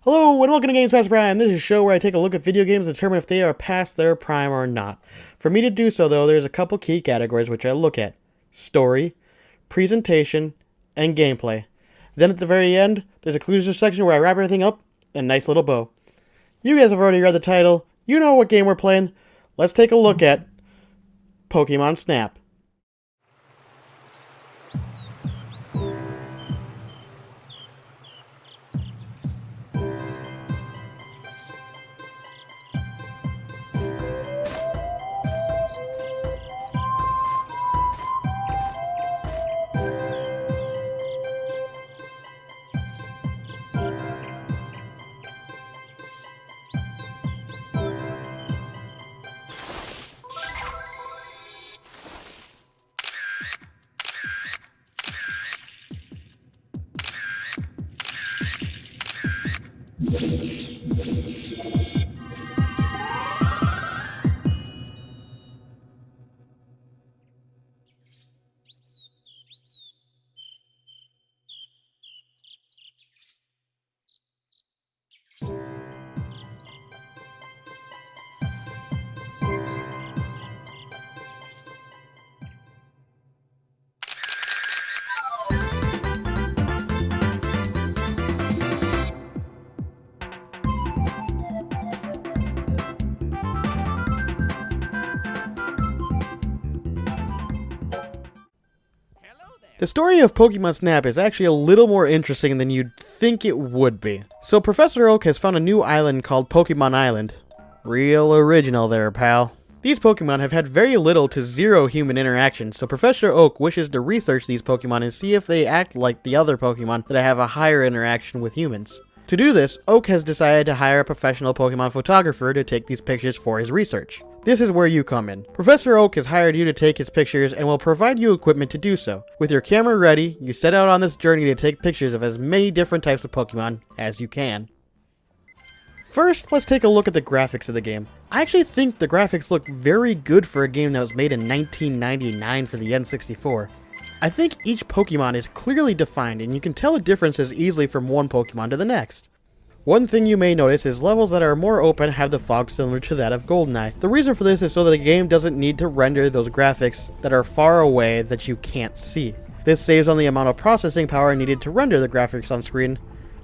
Hello and welcome to Games Past Prime. This is a show where I take a look at video games and determine if they are past their prime or not. For me to do so though, there's a couple key categories which I look at. Story, presentation, and gameplay. Then at the very end, there's a conclusion section where I wrap everything up in a nice little bow. You guys have already read the title, you know what game we're playing. Let's take a look at Pokemon Snap. The story of Pokemon Snap is actually a little more interesting than you'd think it would be. So Professor Oak has found a new island called Pokemon Island. Real original there, pal. These Pokemon have had very little to zero human interaction, so Professor Oak wishes to research these Pokemon and see if they act like the other Pokemon that have a higher interaction with humans. To do this, Oak has decided to hire a professional Pokemon photographer to take these pictures for his research. This is where you come in. Professor Oak has hired you to take his pictures and will provide you equipment to do so. With your camera ready, you set out on this journey to take pictures of as many different types of Pokemon as you can. First, let's take a look at the graphics of the game. I actually think the graphics look very good for a game that was made in 1999 for the N64. I think each Pokemon is clearly defined and you can tell the differences easily from one Pokemon to the next. One thing you may notice is levels that are more open have the fog similar to that of GoldenEye. The reason for this is so that the game doesn't need to render those graphics that are far away that you can't see. This saves on the amount of processing power needed to render the graphics on screen,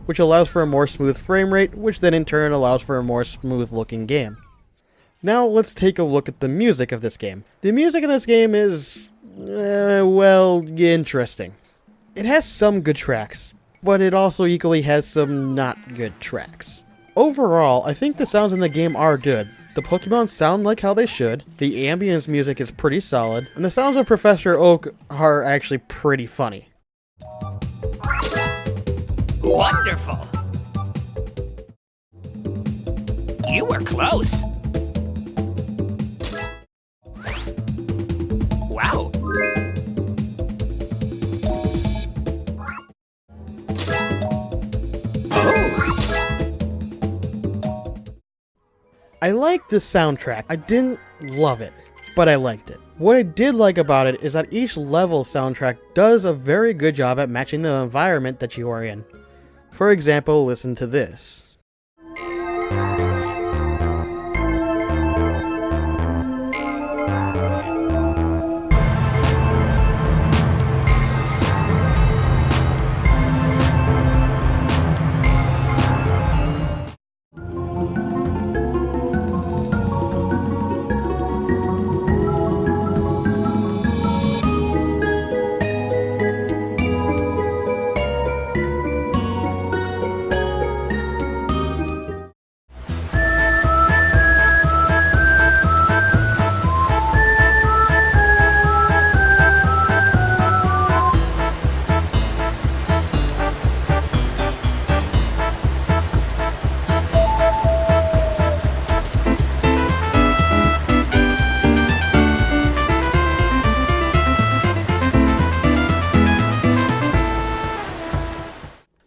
which allows for a more smooth frame rate, which then in turn allows for a more smooth looking game. Now let's take a look at the music of this game. The music in this game is, well, interesting. It has some good tracks, but it also equally has some not good tracks. Overall, I think the sounds in the game are good. The Pokemon sound like how they should, the ambience music is pretty solid, and the sounds of Professor Oak are actually pretty funny. Wonderful! You were close! Wow! I liked the soundtrack. I didn't love it, but I liked it. What I did like about it is that each level soundtrack does a very good job at matching the environment that you are in. For example, listen to this.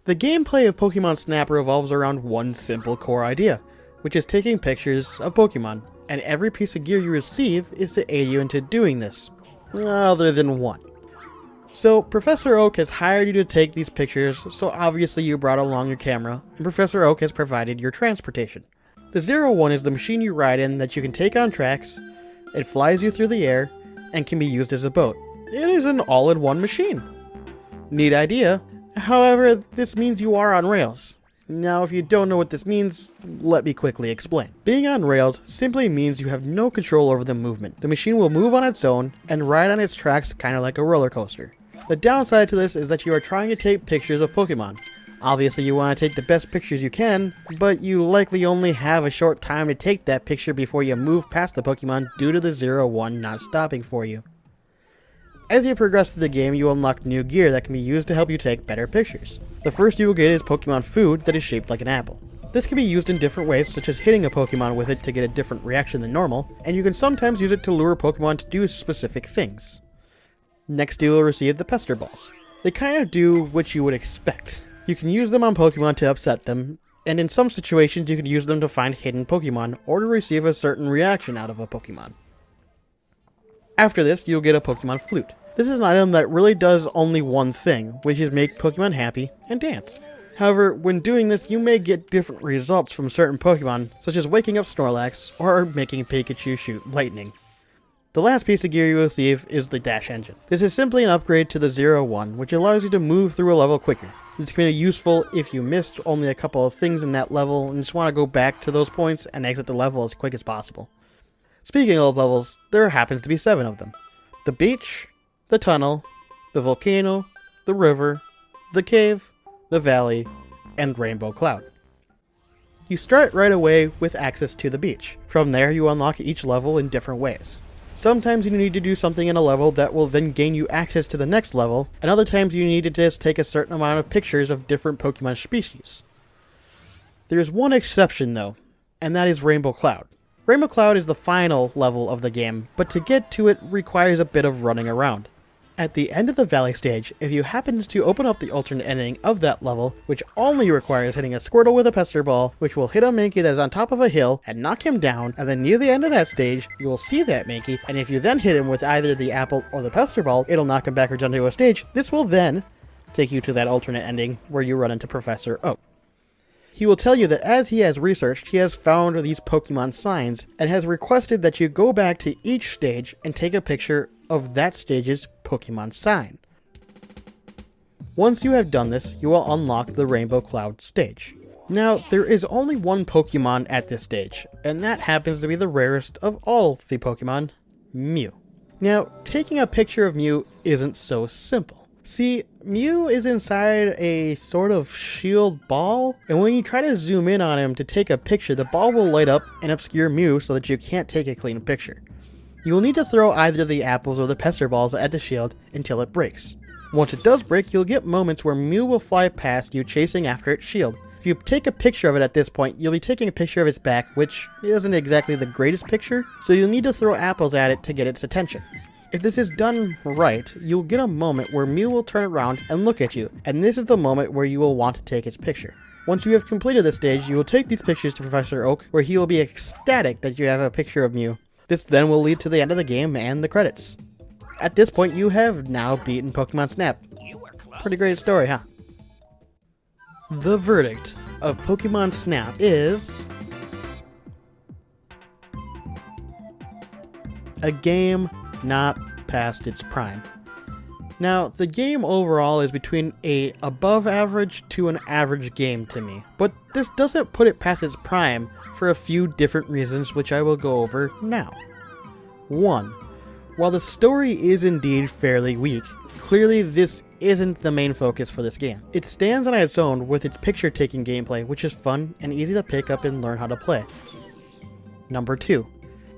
The gameplay of Pokemon Snap revolves around one simple core idea, which is taking pictures of Pokemon, and every piece of gear you receive is to aid you into doing this, other than one. So Professor Oak has hired you to take these pictures, so obviously you brought along your camera, and Professor Oak has provided your transportation. The 01 is the machine you ride in that you can take on tracks, it flies you through the air, and can be used as a boat. It is an all-in-one machine. Neat idea, however, this means you are on rails. Now, if you don't know what this means, let me quickly explain. Being on rails simply means you have no control over the movement. The machine will move on its own and ride on its tracks kind of like a roller coaster. The downside to this is that you are trying to take pictures of Pokemon. Obviously you want to take the best pictures you can, but you likely only have a short time to take that picture before you move past the Pokemon due to the 01 not stopping for you. As you progress through the game, you unlock new gear that can be used to help you take better pictures. The first you will get is Pokemon food that is shaped like an apple. This can be used in different ways, such as hitting a Pokemon with it to get a different reaction than normal, and you can sometimes use it to lure Pokemon to do specific things. Next you will receive the Pester Balls. They kind of do what you would expect. You can use them on Pokemon to upset them, and in some situations you can use them to find hidden Pokemon or to receive a certain reaction out of a Pokemon. After this, you'll get a Pokemon Flute. This is an item that really does only one thing, which is make Pokemon happy and dance. However, when doing this, you may get different results from certain Pokemon, such as waking up Snorlax or making Pikachu shoot lightning. The last piece of gear you receive is the Dash Engine. This is simply an upgrade to the 01, which allows you to move through a level quicker. This can be useful if you missed only a couple of things in that level and just want to go back to those points and exit the level as quick as possible. Speaking of levels, there happens to be 7 of them. The beach, the tunnel, the volcano, the river, the cave, the valley, and Rainbow Cloud. You start right away with access to the beach. From there you unlock each level in different ways. Sometimes you need to do something in a level that will then gain you access to the next level, and other times you need to just take a certain amount of pictures of different Pokemon species. There is one exception though, and that is Rainbow Cloud. Rainbow Cloud is the final level of the game, but to get to it requires a bit of running around. At the end of the Valley stage, if you happen to open up the alternate ending of that level, which only requires hitting a Squirtle with a Pester Ball, which will hit a Mankey that is on top of a hill and knock him down, and then near the end of that stage, you will see that Mankey, and if you then hit him with either the Apple or the Pester Ball, it'll knock him backwards onto a stage. This will then take you to that alternate ending where you run into Professor Oak. He will tell you that as he has researched, he has found these Pokemon signs, and has requested that you go back to each stage and take a picture of that stage's Pokemon sign. Once you have done this, you will unlock the Rainbow Cloud stage. Now, there is only one Pokemon at this stage, and that happens to be the rarest of all the Pokemon, Mew. Now, taking a picture of Mew isn't so simple. See, Mew is inside a sort of shield ball, and when you try to zoom in on him to take a picture, the ball will light up and obscure Mew so that you can't take a clean picture. You will need to throw either the apples or the Pester Balls at the shield until it breaks. Once it does break, you'll get moments where Mew will fly past you chasing after its shield. If you take a picture of it at this point, you'll be taking a picture of its back, which isn't exactly the greatest picture, so you'll need to throw apples at it to get its attention. If this is done right, you'll get a moment where Mew will turn around and look at you, and this is the moment where you will want to take its picture. Once you have completed this stage, you will take these pictures to Professor Oak, where he will be ecstatic that you have a picture of Mew. This then will lead to the end of the game and the credits. At this point, you have now beaten Pokemon Snap. Pretty great story, huh? The verdict of Pokemon Snap is a game not past its prime. Now, the game overall is between a above average to an average game to me, but this doesn't put it past its prime for a few different reasons which I will go over now. 1. While the story is indeed fairly weak, clearly this isn't the main focus for this game. It stands on its own with its picture-taking gameplay, which is fun and easy to pick up and learn how to play. Number 2.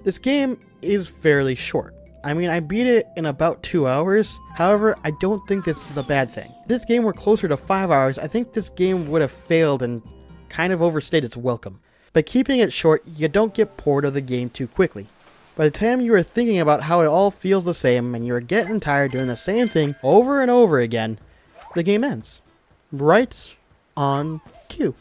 This game is fairly short. I mean, I beat it in about 2 hours. However, I don't think this is a bad thing. If this game were closer to 5 hours, I think this game would have failed and kind of overstayed its welcome. By keeping it short, you don't get bored of the game too quickly. By the time you are thinking about how it all feels the same and you are getting tired doing the same thing over and over again, the game ends. Right on cue.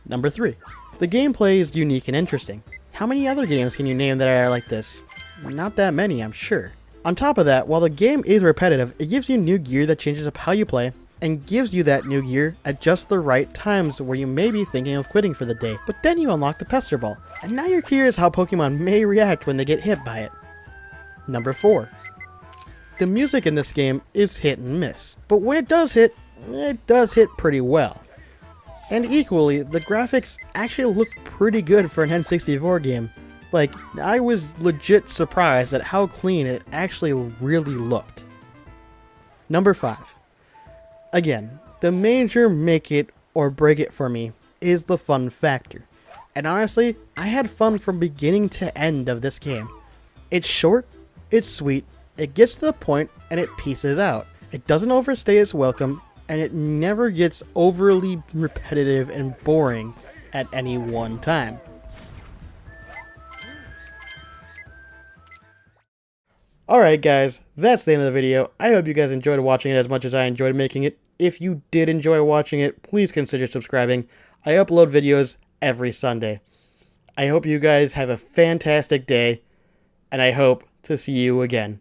Number 3. The gameplay is unique and interesting. How many other games can you name that are like this? Not that many, I'm sure. On top of that, while the game is repetitive, it gives you new gear that changes up how you play, and gives you that new gear at just the right times where you may be thinking of quitting for the day, but then you unlock the Pester Ball, and now you're curious how Pokemon may react when they get hit by it. Number 4. The music in this game is hit and miss, but when it does hit pretty well. And equally, the graphics actually look pretty good for an N64 game. Like, I was legit surprised at how clean it actually really looked. Number 5. Again, the major make it or break it for me is the fun factor. And honestly, I had fun from beginning to end of this game. It's short, it's sweet, it gets to the point, and it pieces out. It doesn't overstay its welcome, and it never gets overly repetitive and boring at any one time. Alright guys, that's the end of the video. I hope you guys enjoyed watching it as much as I enjoyed making it. If you did enjoy watching it, please consider subscribing. I upload videos every Sunday. I hope you guys have a fantastic day, and I hope to see you again.